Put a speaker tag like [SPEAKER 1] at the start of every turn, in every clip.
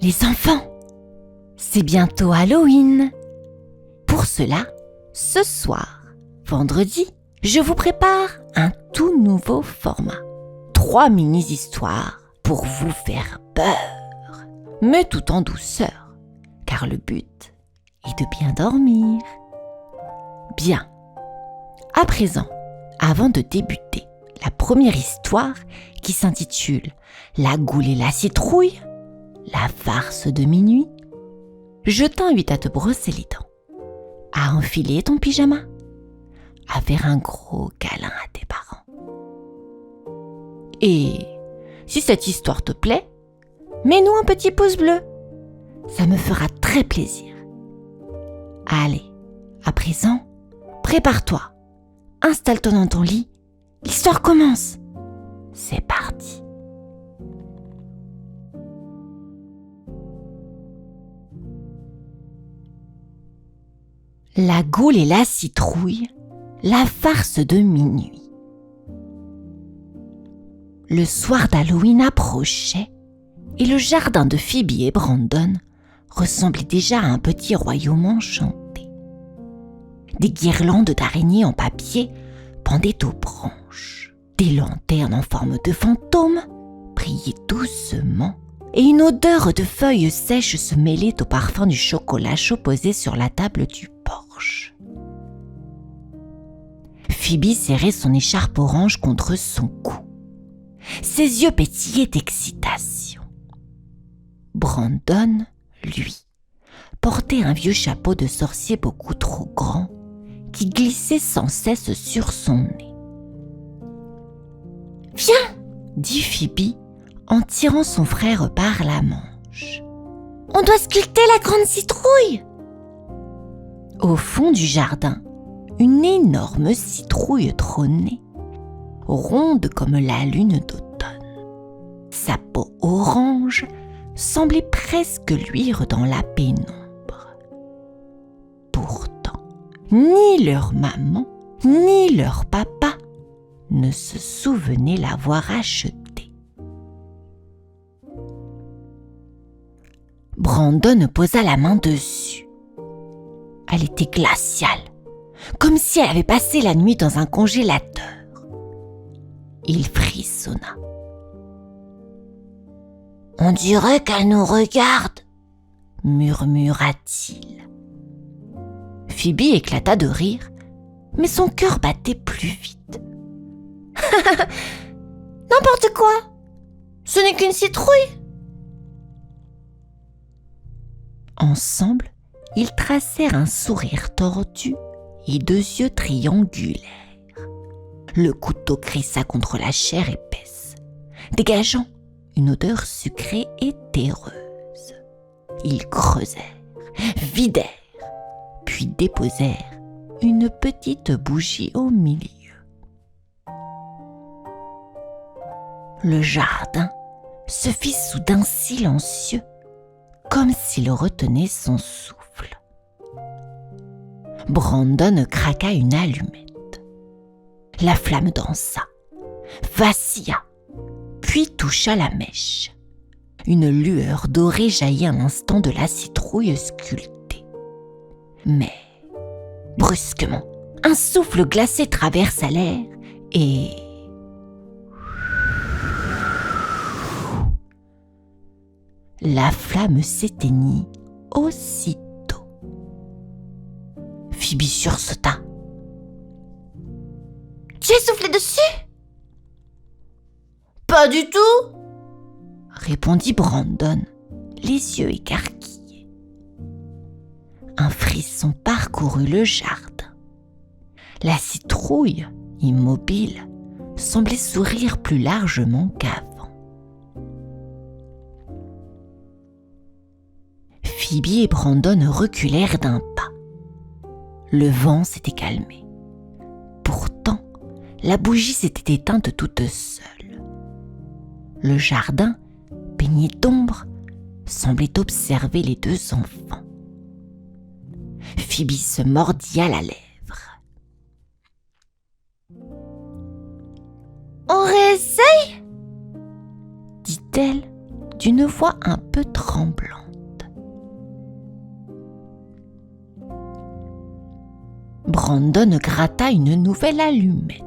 [SPEAKER 1] Les enfants, c'est bientôt Halloween. Pour cela, ce soir, vendredi, je vous prépare un tout nouveau format. 3 mini-histoires pour vous faire peur, mais tout en douceur, car le but est de bien dormir. Bien. À présent, avant de débuter la première histoire qui s'intitule « La goule et la citrouille », la farce de minuit, je t'invite à te brosser les dents, à enfiler ton pyjama, à faire un gros câlin à tes parents. Et si cette histoire te plaît, mets-nous un petit pouce bleu. Ça me fera très plaisir. Allez, à présent, prépare-toi. Installe-toi dans ton lit. L'histoire commence. C'est parti. La goule et la citrouille, la farce de minuit. Le soir d'Halloween approchait et le jardin de Phoebe et Brandon ressemblait déjà à un petit royaume enchanté. Des guirlandes d'araignées en papier pendaient aux branches. Des lanternes en forme de fantômes brillaient doucement et une odeur de feuilles sèches se mêlait au parfum du chocolat chaud posé sur la table du porche. Phoebe serrait son écharpe orange contre son cou. Ses yeux pétillaient d'excitation. Brandon, lui, portait un vieux chapeau de sorcier beaucoup trop grand qui glissait sans cesse sur son nez. « Viens !» dit Phoebe en tirant son frère par la manche. « On doit sculpter la grande citrouille !» Au fond du jardin, une énorme citrouille trônait, ronde comme la lune d'automne. Sa peau orange semblait presque luire dans la pénombre. Pourtant, ni leur maman, ni leur papa ne se souvenaient l'avoir achetée. Brandon posa la main dessus. Elle était glaciale, comme si elle avait passé la nuit dans un congélateur. Il frissonna. « On dirait qu'elle nous regarde », murmura-t-il. Phoebe éclata de rire, mais son cœur battait plus vite. « N'importe quoi ! Ce n'est qu'une citrouille !» Ensemble, ils tracèrent un sourire tordu et 2 yeux triangulaires. Le couteau crissa contre la chair épaisse, dégageant une odeur sucrée et terreuse. Ils creusèrent, vidèrent, puis déposèrent une petite bougie au milieu. Le jardin se fit soudain silencieux, comme s'il retenait son souffle. Brandon craqua une allumette. La flamme dansa, vacilla, puis toucha la mèche. Une lueur dorée jaillit un instant de la citrouille sculptée. Mais, brusquement, un souffle glacé traversa l'air et... la flamme s'éteignit aussitôt. Phoebe sursauta. « Tu as soufflé dessus ?»« Pas du tout !» répondit Brandon, les yeux écarquillés. Un frisson parcourut le jardin. La citrouille, immobile, semblait sourire plus largement qu'avant. Phoebe et Brandon reculèrent d'un pas. Le vent s'était calmé. Pourtant, la bougie s'était éteinte toute seule. Le jardin, baigné d'ombre, semblait observer les 2 enfants. Phoebe se mordit à la lèvre. « On réessaye ?» dit-elle, d'une voix un peu tremblante. Brandon gratta une nouvelle allumette.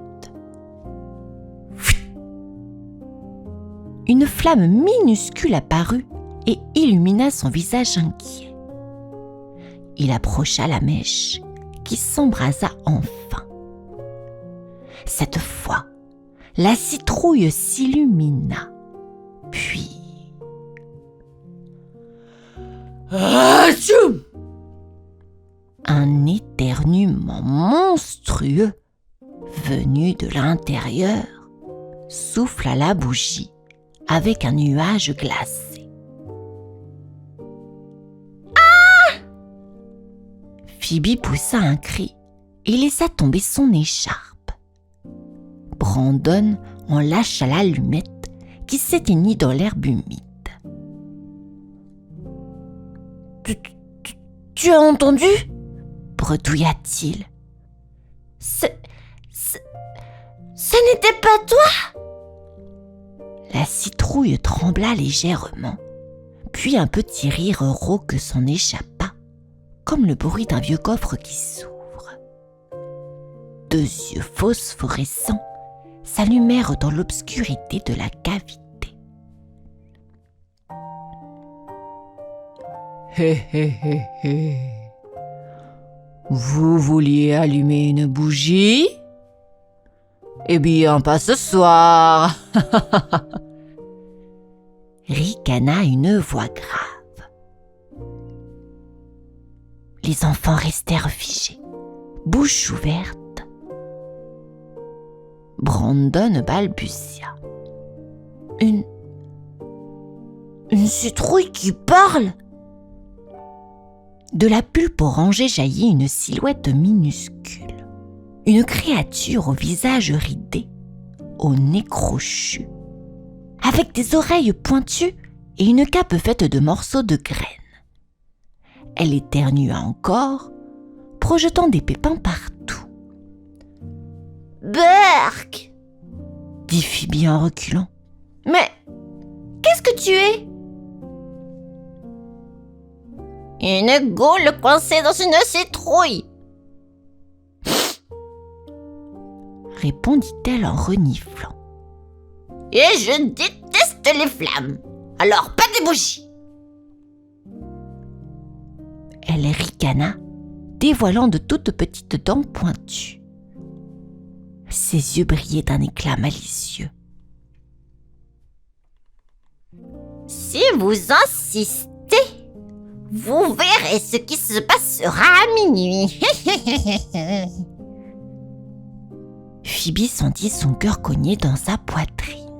[SPEAKER 1] Une flamme minuscule apparut et illumina son visage inquiet. Il approcha la mèche qui s'embrasa enfin. Cette fois, la citrouille s'illumina, puis... Atchoum! Un éternuement monstrueux venu de l'intérieur souffla la bougie avec un nuage glacé. Ah! Phoebe poussa un cri et laissa tomber son écharpe. Brandon en lâcha l'allumette qui s'éteignit dans l'herbe humide. Tu as entendu ? Bredouilla-t-il. Ce n'était pas toi ? La citrouille trembla légèrement, puis un petit rire rauque s'en échappa, comme le bruit d'un vieux coffre qui s'ouvre. 2 yeux phosphorescents s'allumèrent dans l'obscurité de la cavité. Hé hé hé hé. Vous vouliez allumer une bougie ? Eh bien, pas ce soir. Ricana une voix grave. Les enfants restèrent figés, bouche ouverte. Brandon balbutia. Une citrouille qui parle ? De la pulpe orangée jaillit une silhouette minuscule, une créature au visage ridé, au nez crochu, avec des oreilles pointues et une cape faite de morceaux de graines. Elle éternua encore, projetant des pépins partout. « Berk !» dit Phoebe en reculant. « Mais qu'est-ce que tu es ?» « Une goule coincée dans une citrouille !» répondit-elle en reniflant. « Et je déteste les flammes, alors pas des bougies !» Elle ricana, dévoilant de toutes petites dents pointues. Ses yeux brillaient d'un éclat malicieux. « Si vous insistez, vous verrez ce qui se passera à minuit. » Phoebe sentit son cœur cogner dans sa poitrine.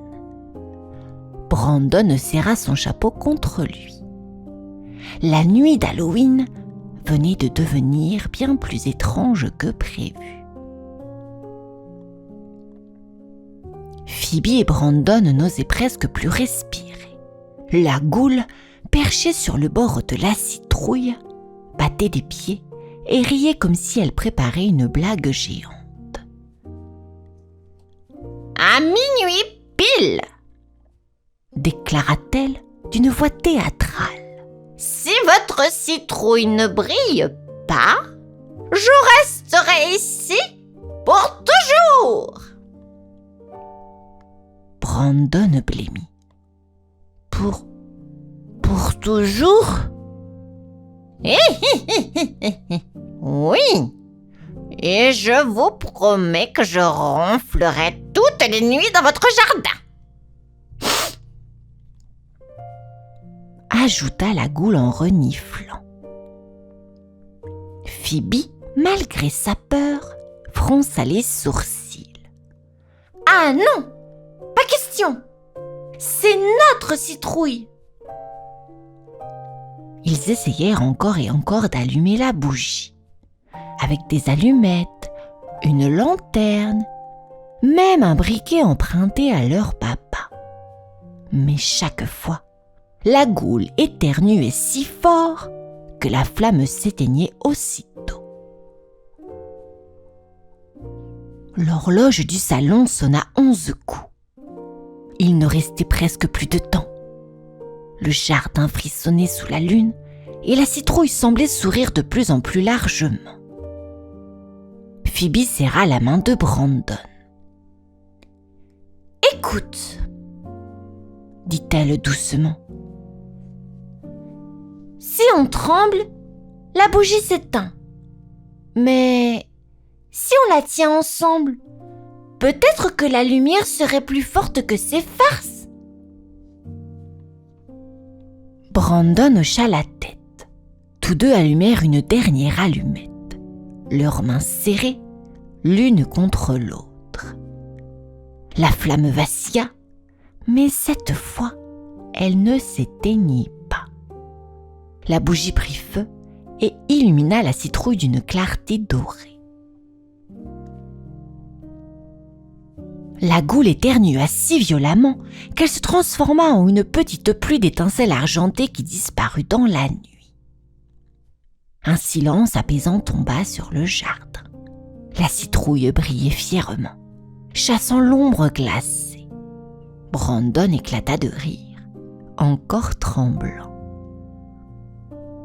[SPEAKER 1] Brandon serra son chapeau contre lui. La nuit d'Halloween venait de devenir bien plus étrange que prévu. Phoebe et Brandon n'osaient presque plus respirer. La goule, perchée sur le bord de la citrouille, battait des pieds et riait comme si elle préparait une blague géante. « À minuit pile !» déclara-t-elle d'une voix théâtrale. « Si votre citrouille ne brille pas, je resterai ici pour toujours !» Brandon blêmit. « Pour toujours ?» Oui, et je vous promets que je ronflerai toutes les nuits dans votre jardin, ajouta la goule en reniflant. Phoebe, malgré sa peur, fronça les sourcils. Ah non, pas question, c'est notre citrouille. Ils essayèrent encore et encore d'allumer la bougie, avec des allumettes, une lanterne, même un briquet emprunté à leur papa. Mais chaque fois, la goule éternuait si fort que la flamme s'éteignait aussitôt. L'horloge du salon sonna 11 coups. Il ne restait presque plus de temps. Le jardin frissonnait sous la lune et la citrouille semblait sourire de plus en plus largement. Phoebe serra la main de Brandon. « Écoute, » dit-elle doucement. « Si on tremble, la bougie s'éteint. Mais si on la tient ensemble, peut-être que la lumière serait plus forte que ces farces. » Brandon hocha la tête. Tous deux allumèrent une dernière allumette, leurs mains serrées, l'une contre l'autre. La flamme vacilla, mais cette fois, elle ne s'éteignit pas. La bougie prit feu et illumina la citrouille d'une clarté dorée. La goule éternua si violemment qu'elle se transforma en une petite pluie d'étincelles argentées qui disparut dans la nuit. Un silence apaisant tomba sur le jardin. La citrouille brillait fièrement, chassant l'ombre glacée. Brandon éclata de rire, encore tremblant.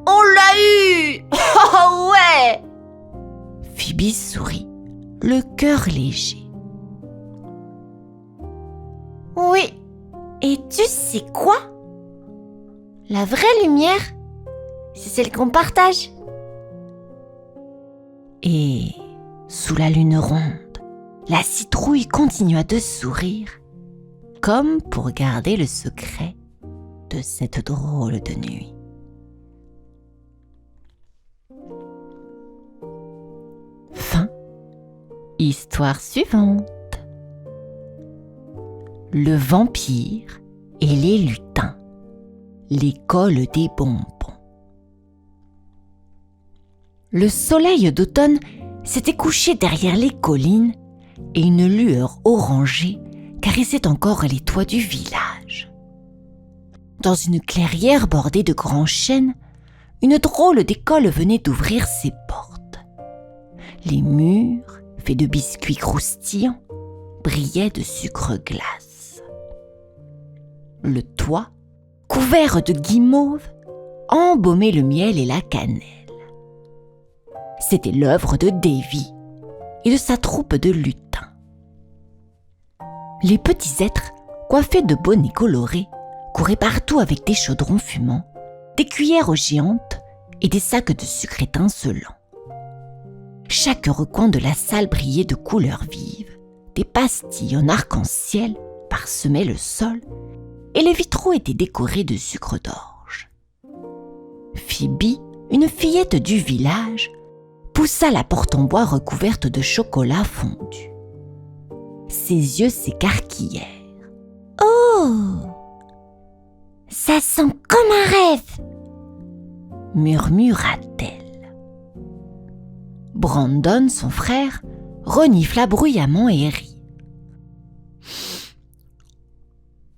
[SPEAKER 1] « On l'a eu! Oh ouais !» Phoebe sourit, le cœur léger. « Oui, et tu sais quoi? La vraie lumière, c'est celle qu'on partage. » Et, sous la lune ronde, la citrouille continua de sourire, comme pour garder le secret de cette drôle de nuit. Fin. Histoire suivante. Le vampire et les lutins. L'école des bonbons. Le soleil d'automne s'était couché derrière les collines et une lueur orangée caressait encore les toits du village. Dans une clairière bordée de grands chênes, une drôle d'école venait d'ouvrir ses portes. Les murs, faits de biscuits croustillants, brillaient de sucre glace. Le toit, couvert de guimauve, embaumait le miel et la cannelle. C'était l'œuvre de Davy et de sa troupe de lutins. Les petits êtres, coiffés de bonnets colorés, couraient partout avec des chaudrons fumants, des cuillères géantes et des sacs de sucre étincelants. Chaque recoin de la salle brillait de couleurs vives, des pastilles en arc-en-ciel parsemaient le sol et les vitraux étaient décorés de sucre d'orge. Phoebe, une fillette du village, poussa la porte en bois recouverte de chocolat fondu. Ses yeux s'écarquillèrent. « Oh, ça sent comme un rêve !» murmura-t-elle. Brandon, son frère, renifla bruyamment et rit.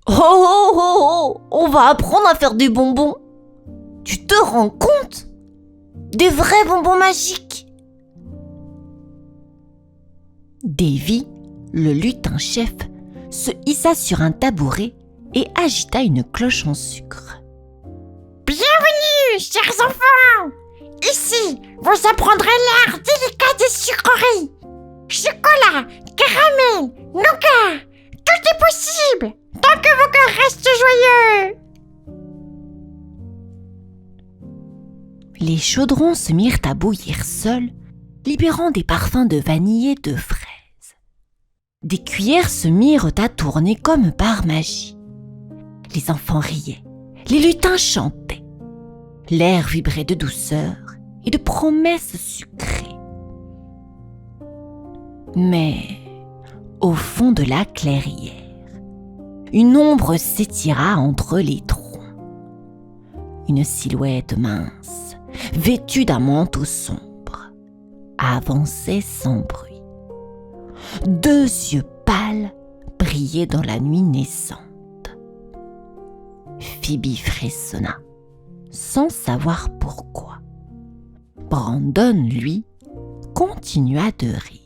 [SPEAKER 1] « Oh, on va apprendre à faire des bonbons. Tu te rends compte? Des vrais bonbons magiques !» Davy, le lutin-chef, se hissa sur un tabouret et agita une cloche en sucre. « Bienvenue, chers enfants! Ici, vous apprendrez l'art délicat des sucreries. Chocolat, caramel, nougat, tout est possible, tant que vos cœurs restent joyeux !» Les chaudrons se mirent à bouillir seuls, libérant des parfums de vanille et de fraises. Des cuillères se mirent à tourner comme par magie. Les enfants riaient, les lutins chantaient. L'air vibrait de douceur et de promesses sucrées. Mais, au fond de la clairière, une ombre s'étira entre les troncs. Une silhouette mince, vêtue d'un manteau sombre, avançait sans bruit. Deux yeux pâles brillaient dans la nuit naissante. Phoebe frissonna, sans savoir pourquoi. Brandon, lui, continua de rire.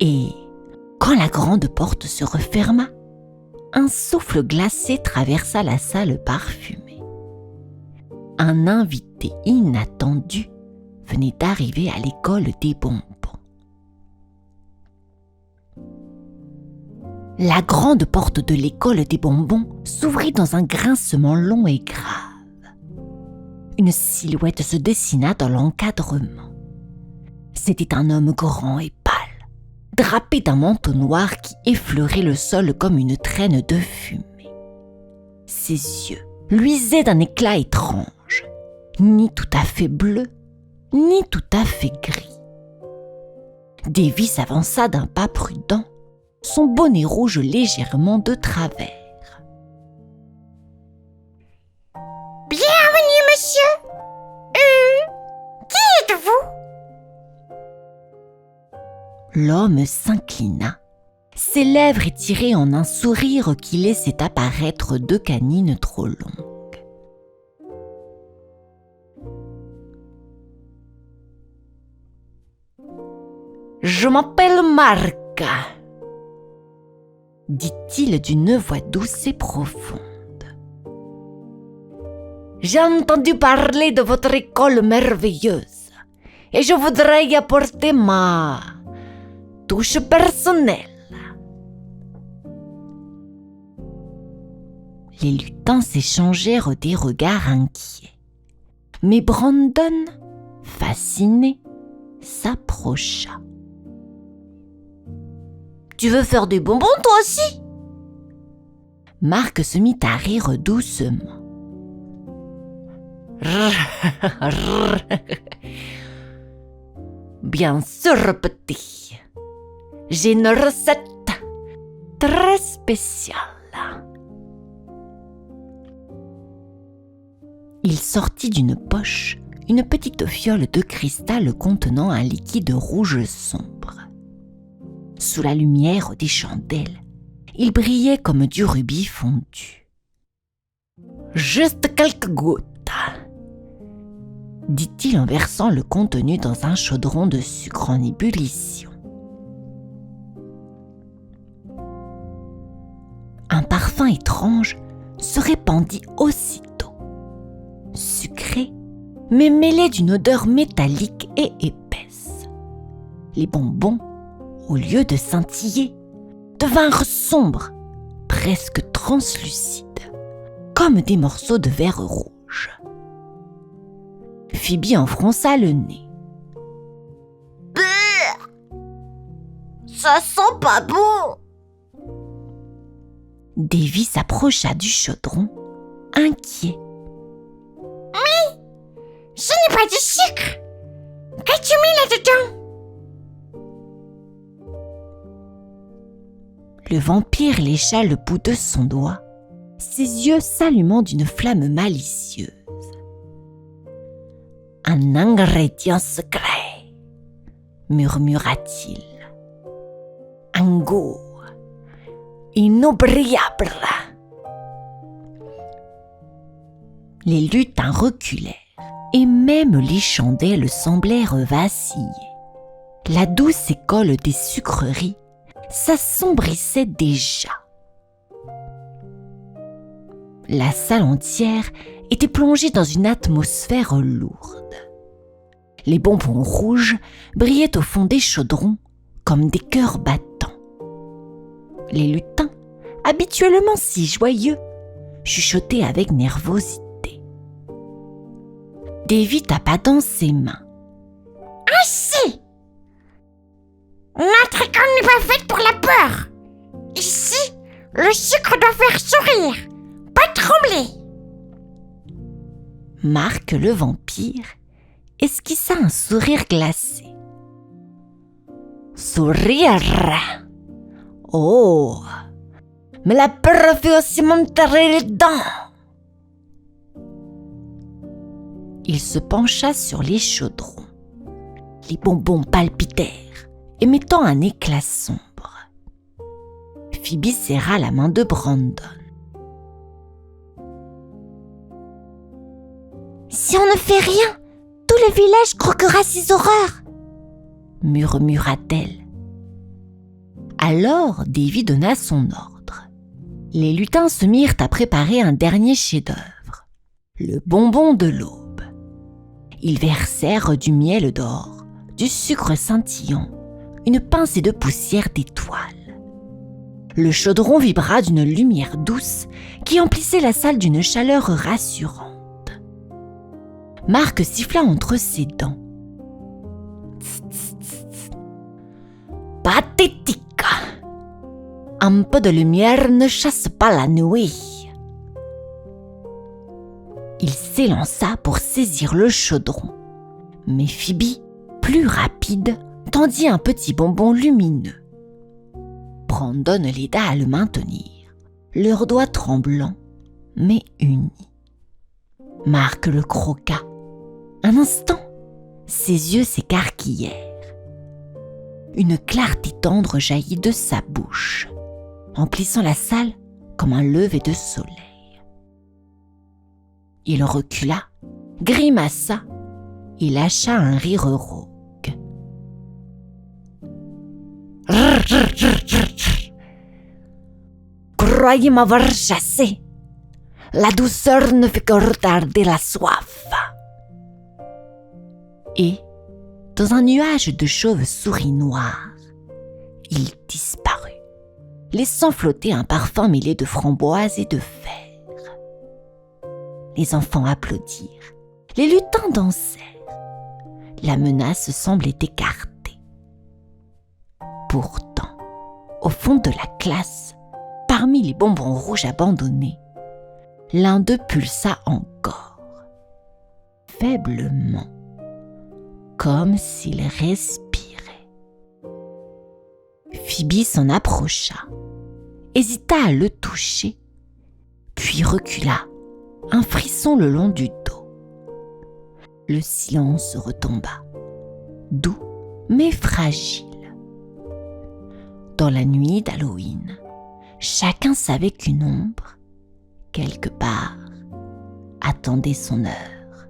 [SPEAKER 1] Et, quand la grande porte se referma, un souffle glacé traversa la salle parfumée. Un invité inattendu venait d'arriver à l'école des bonbons. La grande porte de l'école des bonbons s'ouvrit dans un grincement long et grave. Une silhouette se dessina dans l'encadrement. C'était un homme grand et pâle, drapé d'un manteau noir qui effleurait le sol comme une traîne de fumée. Ses yeux luisaient d'un éclat étrange, ni tout à fait bleu, ni tout à fait gris. Davy s'avança d'un pas prudent, son bonnet rouge légèrement de travers.
[SPEAKER 2] « Bienvenue, monsieur. Qui êtes-vous »
[SPEAKER 1] L'homme s'inclina, ses lèvres étirées en un sourire qui laissait apparaître deux canines trop longues. « Je m'appelle Marc, » dit-il d'une voix douce et profonde. « J'ai entendu parler de votre école merveilleuse et je voudrais y apporter ma touche personnelle. » Les lutins s'échangèrent des regards inquiets, mais Brandon, fasciné, s'approcha. « Tu veux faire des bonbons toi aussi ?» Marc se mit à rire doucement. « Bien sûr, petit. J'ai une recette très spéciale. » Il sortit d'une poche une petite fiole de cristal contenant un liquide rouge sombre. Sous la lumière des chandelles, il brillait comme du rubis fondu. « Juste quelques gouttes, » dit-il en versant le contenu dans un chaudron de sucre en ébullition. Un parfum étrange se répandit aussitôt, sucré, mais mêlé d'une odeur métallique et épaisse. Les bonbons, au lieu de scintiller, devinrent sombres, presque translucides, comme des morceaux de verre rouge. Phoebe en fronça le nez.
[SPEAKER 2] « Ça sent pas bon !»
[SPEAKER 1] Davy s'approcha du chaudron, inquiet.
[SPEAKER 2] « Mais ce n'est pas du sucre. Qu'as-tu mis là-dedans ?»
[SPEAKER 1] Le vampire lécha le bout de son doigt, ses yeux s'allumant d'une flamme malicieuse. « Un ingrédient secret, » murmura-t-il. « Un goût inoubliable. » Les lutins reculèrent et même les chandelles semblèrent vaciller. La douce école des sucreries s'assombrissait déjà. La salle entière était plongée dans une atmosphère lourde. Les bonbons rouges brillaient au fond des chaudrons comme des cœurs battants. Les lutins, habituellement si joyeux, chuchotaient avec nervosité. Davy tapa dans ses mains.
[SPEAKER 2] « Assez ! Notre école n'est pas faite pour la peur. Ici, le sucre doit faire sourire, pas trembler. »
[SPEAKER 1] Marc le vampire esquissa un sourire glacé. « Sourire ! Oh, mais la peur fait aussi m'enterrer les dents !» Il se pencha sur les chaudrons. Les bonbons palpitèrent, émettant un éclat sombre. Phoebe serra la main de Brandon. « Si on ne fait rien, tout le village croquera ses horreurs !» murmura-t-elle. Alors Davy donna son ordre. Les lutins se mirent à préparer un dernier chef-d'œuvre, le bonbon de l'aube. Ils versèrent du miel d'or, du sucre scintillant, une pincée de poussière d'étoiles. Le chaudron vibra d'une lumière douce qui emplissait la salle d'une chaleur rassurante. Marc siffla entre ses dents. Pathétique! Un peu de lumière ne chasse pas la nuit. Il s'élança pour saisir le chaudron, mais Phoebe, plus rapide, tendit un petit bonbon lumineux. Brandon l'aida à le maintenir, leurs doigts tremblants, mais unis. Marc le croqua. Un instant, ses yeux s'écarquillèrent. Une clarté tendre jaillit de sa bouche, emplissant la salle comme un lever de soleil. Il recula, grimaça et lâcha un rire rauque. Croyez m'avoir chassé. La douceur ne fait que retarder la soif. Et, dans un nuage de chauves-souris noires, il disparut, laissant flotter un parfum mêlé de framboises et de fers. Les enfants applaudirent, les lutins dansèrent. La menace semblait écartée. Pourtant, au fond de la classe, parmi les bonbons rouges abandonnés, l'un d'eux pulsa encore, faiblement, comme s'il respirait. Phoebe s'en approcha, hésita à le toucher, puis recula, un frisson le long du dos. Le silence retomba, doux mais fragile. Dans la nuit d'Halloween, chacun savait qu'une ombre, quelque part, attendait son heure.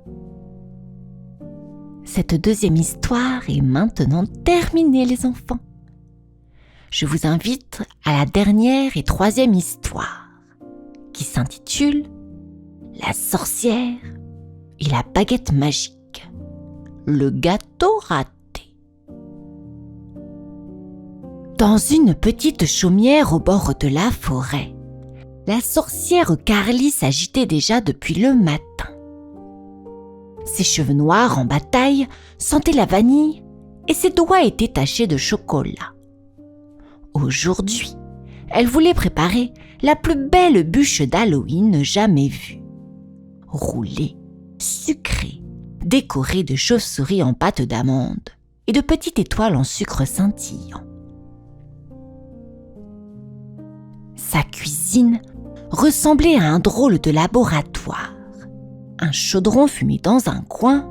[SPEAKER 1] Cette deuxième histoire est maintenant terminée, les enfants. Je vous invite à la dernière et troisième histoire, qui s'intitule « La sorcière et la baguette magique, le gâteau raté ». Dans une petite chaumière au bord de la forêt, la sorcière Carly s'agitait déjà depuis le matin. Ses cheveux noirs en bataille sentaient la vanille et ses doigts étaient tachés de chocolat. Aujourd'hui, elle voulait préparer la plus belle bûche d'Halloween jamais vue. Roulée, sucrée, décorée de chauves-souris en pâte d'amande et de petites étoiles en sucre scintillant. Sa cuisine ressemblait à un drôle de laboratoire. Un chaudron fumait dans un coin,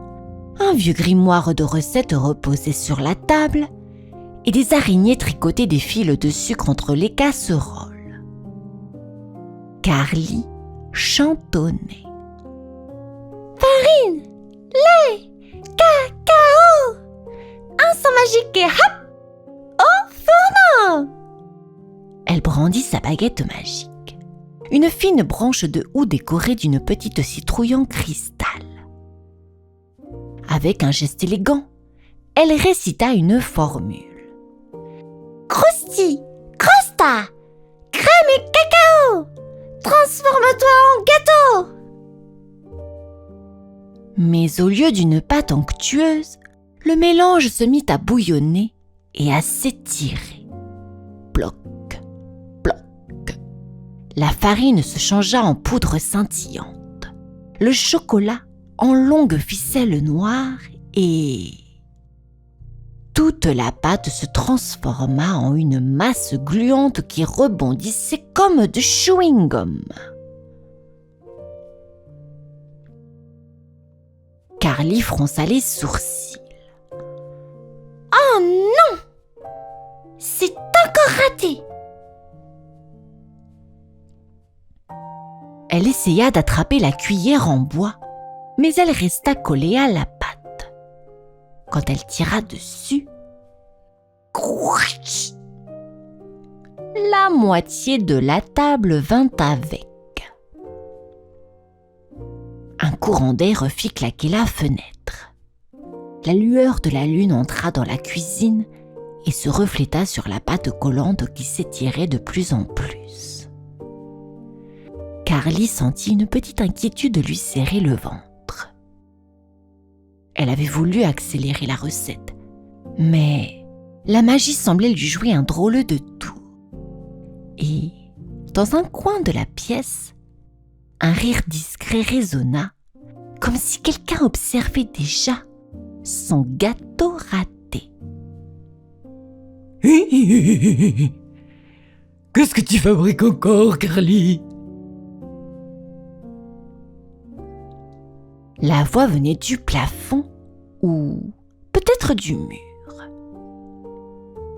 [SPEAKER 1] un vieux grimoire de recettes reposait sur la table et des araignées tricotaient des fils de sucre entre les casseroles. Carly chantonnait. Farine, lait, cacao, un sang magique et hop, au fourneau. Elle brandit sa baguette magique, une fine branche de houx décorée d'une petite citrouille en cristal. Avec un geste élégant, elle récita une formule. Crousti, crosta, crème et cacao, transforme-toi en gâteau. Mais au lieu d'une pâte onctueuse, le mélange se mit à bouillonner et à s'étirer. Bloc. La farine se changea en poudre scintillante, le chocolat en longues ficelles noires et... toute la pâte se transforma en une masse gluante qui rebondissait comme de chewing-gum. Carly fronça les sourcils. « Oh non! C'est encore raté !» Elle essaya d'attraper la cuillère en bois, mais elle resta collée à la pâte. Quand elle tira dessus, la la moitié de la table vint avec. Un courant d'air fit claquer la fenêtre. La lueur de la lune entra dans la cuisine et se refléta sur la pâte collante qui s'étirait de plus en plus. Carly sentit une petite inquiétude lui serrer le ventre. Elle avait voulu accélérer la recette, mais la magie semblait lui jouer un drôle de tour. Et, dans un coin de la pièce, un rire discret résonna, comme si quelqu'un observait déjà son gâteau raté.
[SPEAKER 3] Qu'est-ce que tu fabriques encore, Carly?
[SPEAKER 1] La voix venait du plafond ou peut-être du mur.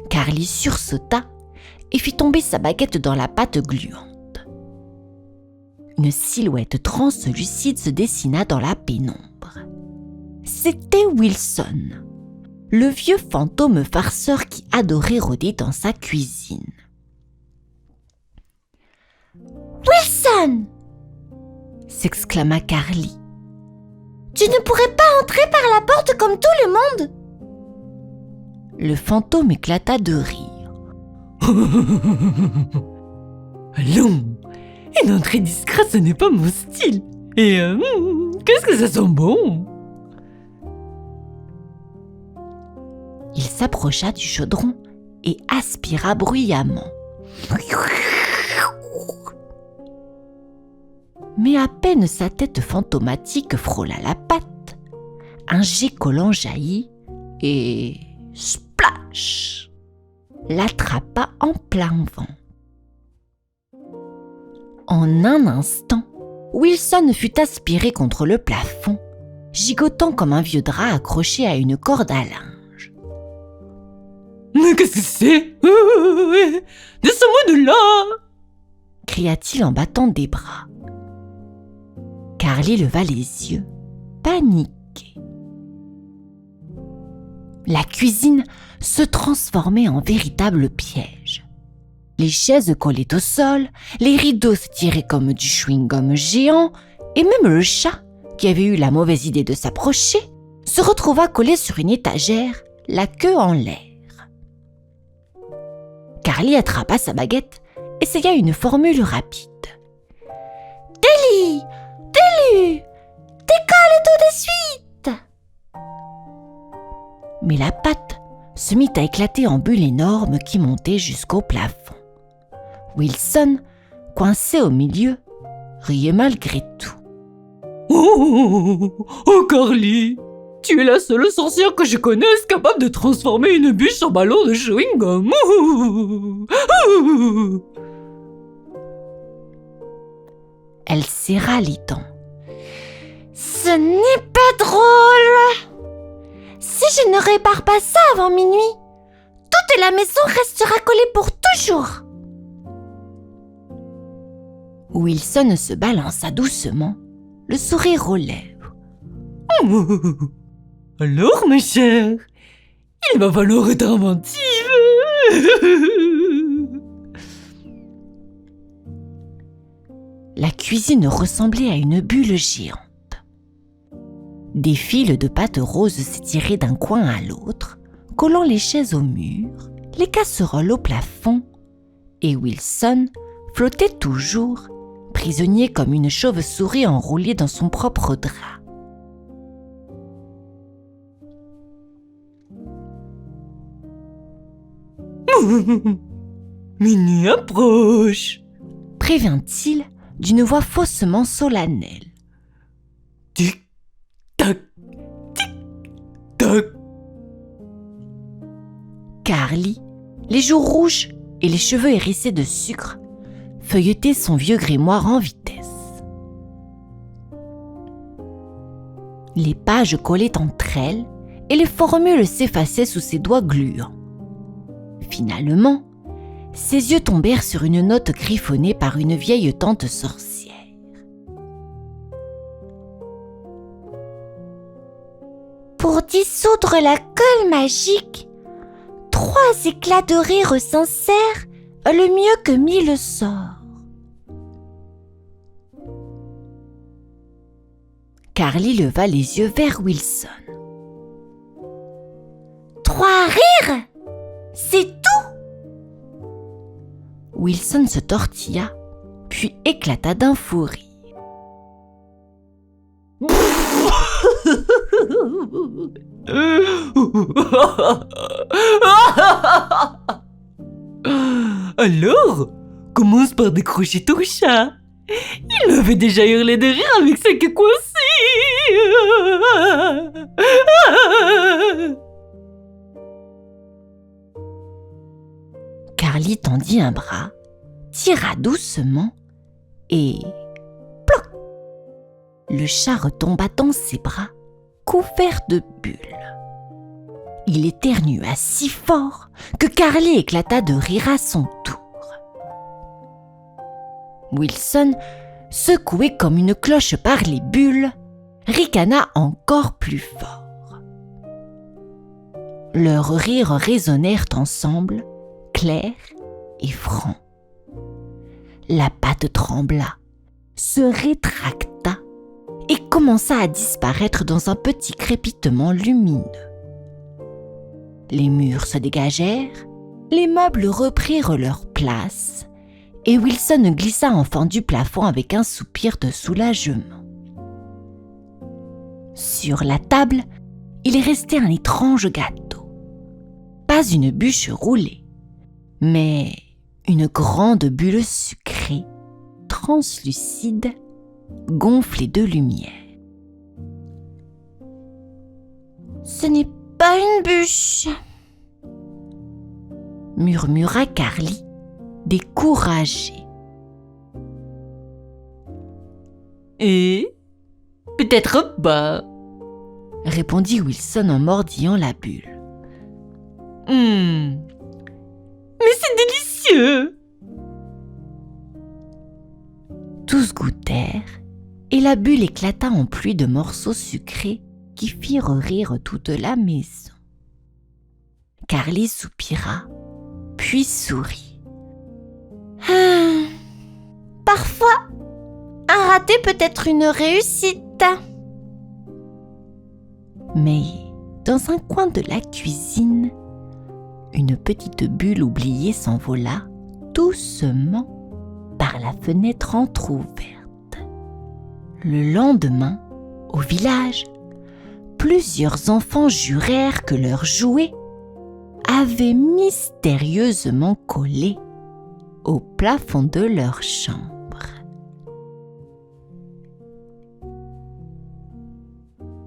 [SPEAKER 1] Carly sursauta et fit tomber sa baguette dans la pâte gluante. Une silhouette translucide se dessina dans la pénombre. C'était Wilson, le vieux fantôme farceur qui adorait rôder dans sa cuisine. « Wilson !» s'exclama Carly. « Tu ne pourrais pas entrer par la porte comme tout le monde !» Le fantôme éclata de rire.
[SPEAKER 3] « Allons, une entrée discrète, ce n'est pas mon style. Et qu'est-ce que ça sent bon !»
[SPEAKER 1] Il s'approcha du chaudron et aspira bruyamment. Mais à peine sa tête fantomatique frôla la pâte, un jet collant jaillit et splash l'attrapa en plein vent. En un instant, Wilson fut aspiré contre le plafond, gigotant comme un vieux drap accroché à une corde à linge.
[SPEAKER 3] « Mais qu'est-ce que c'est? Descends-moi de là !»
[SPEAKER 1] cria-t-il en battant des bras. Carly leva les yeux, paniquée. La cuisine se transformait en véritable piège. Les chaises collaient au sol, les rideaux se tiraient comme du chewing-gum géant, et même le chat, qui avait eu la mauvaise idée de s'approcher, se retrouva collé sur une étagère, la queue en l'air. Carly attrapa sa baguette, essaya une formule rapide. « Délie! Délu! Décolle tout de suite !» Mais la pâte se mit à éclater en bulles énormes qui montaient jusqu'au plafond. Wilson, coincé au milieu, riait malgré tout.
[SPEAKER 3] « Oh, Carly, tu es la seule sorcière que je connaisse capable de transformer une bûche en ballon de chewing-gum. »
[SPEAKER 1] Elle serra les dents. « Ce n'est pas drôle! Si je ne répare pas ça avant minuit, toute la maison restera collée pour toujours. » Wilson se balança doucement, le sourire aux lèvres.
[SPEAKER 3] « Alors, ma chère, il va falloir être inventive. »
[SPEAKER 1] La cuisine ressemblait à une bulle géante. Des fils de pâte rose s'étiraient d'un coin à l'autre, collant les chaises au mur, les casseroles au plafond, et Wilson flottait toujours, prisonnier comme une chauve-souris enroulée dans son propre drap.
[SPEAKER 3] « Minuit approche !»
[SPEAKER 1] prévint-il d'une voix faussement solennelle.
[SPEAKER 3] « Tic-tac, tic-tac !»
[SPEAKER 1] Carly, les joues rouges et les cheveux hérissés de sucre, feuilletait son vieux grimoire en vitesse. Les pages collaient entre elles et les formules s'effaçaient sous ses doigts gluants. Finalement, ses yeux tombèrent sur une note griffonnée par une vieille tante sorcière. Pour dissoudre la colle magique, 3 éclats de rire sincères le mieux que 1000 sorts. Carly leva les yeux vers Wilson.
[SPEAKER 2] 3 rires? C'est tout?
[SPEAKER 1] Wilson se tortilla, puis éclata d'un fou rire.
[SPEAKER 3] Alors, commence par décrocher ton chat. Il m'avait déjà hurlé de rire avec sa queue coincée.
[SPEAKER 1] Carly tendit un bras, tira doucement et... ploc! Le chat retomba dans ses bras, couvert de bulles. Il éternua si fort que Carly éclata de rire à son tour. Wilson, secoué comme une cloche par les bulles, ricana encore plus fort. Leurs rires résonnèrent ensemble, clairs et francs. La patte trembla, se rétracta et commença à disparaître dans un petit crépitement lumineux. Les murs se dégagèrent, les meubles reprirent leur place et Wilson glissa enfin du plafond avec un soupir de soulagement. Sur la table, il restait un étrange gâteau. Pas une bûche roulée, mais une grande bulle sucrée, translucide, gonflée de lumière.
[SPEAKER 2] Ce n'est pas une bûche,
[SPEAKER 1] murmura Carly, découragée.
[SPEAKER 3] Et peut-être pas,
[SPEAKER 1] répondit Wilson en mordillant la bulle.
[SPEAKER 3] Mais c'est délicieux.
[SPEAKER 1] Tous goûtèrent et la bulle éclata en pluie de morceaux sucrés qui firent rire toute la maison. Carly soupira, puis sourit.
[SPEAKER 2] Parfois, un raté peut être une réussite.
[SPEAKER 1] Mais dans un coin de la cuisine, une petite bulle oubliée s'envola doucement par la fenêtre entr'ouverte. Le lendemain, au village, plusieurs enfants jurèrent que leurs jouets avaient mystérieusement collé au plafond de leur chambre.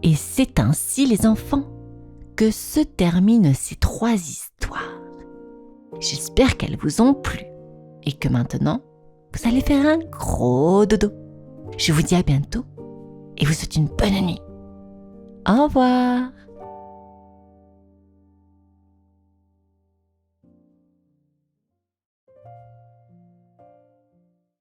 [SPEAKER 1] Et c'est ainsi, les enfants, que se terminent ces 3 histoires. J'espère qu'elles vous ont plu et que maintenant, vous allez faire un gros dodo. Je vous dis à bientôt et vous souhaite une bonne nuit. Au revoir.